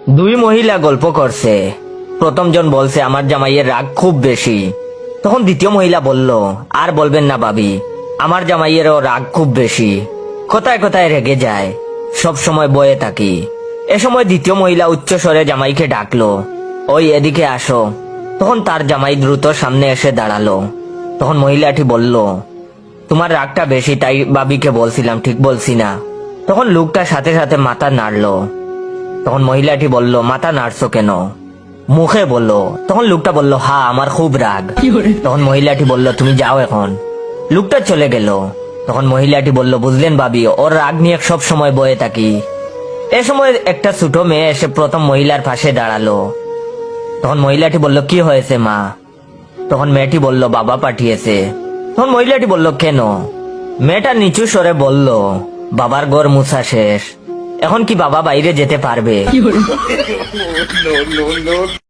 দুই মহিলা গল্প করছে। প্রথম জন বলছে আমার জামাইয়ের রাগ খুব বেশি। তখন দ্বিতীয় মহিলা বলল, আর বলবেন না ভাবি, আমার জামাইয়েরও রাগ খুব বেশি, কোথায় কোথায় রেগে যায়, সব সময় বয়ে থাকি। এ সময় দ্বিতীয় মহিলা উচ্চ স্বরে জামাইকে ডাকলো, ওই এদিকে আসো। তখন তার জামাই দ্রুত সামনে এসে দাঁড়ালো। তখন মহিলাটি বলল, তোমার রাগটা বেশি, তাই ভাবিকে বলছিলাম, ঠিক বলছি না? তখন লোকটা সাথে সাথে মাথা নাড়লো। তখন মহিলাটি বলল, মাথা নাড়ছো কেন? মুখে বললো। তখন লোকটা বলল, হ্যাঁ আমার খুব রাগ। তখন মহিলাটি বলল, তুমি যাও এখন। লোকটা চলে গেল। তখন মহিলাটি বলল, বুঝলেন ভাবি, ওর রাগ নিয়ে সব সময় বয়ে থাকি। এ সময় একটা ছোট মেয়ে এসে প্রথম মহিলার পাশে দাঁড়ালো। তখন মহিলাটি বলল, কি হয়েছে মা? তখন মেয়েটি বলল, বাবা পাঠিয়েছে। তখন মহিলাটি বলল, কেন? মেয়েটা নিচু স্বরে বলল, বাবার ঘর মুছা শেষ, এখন কি বাবা বাইরে যেতে পারবে?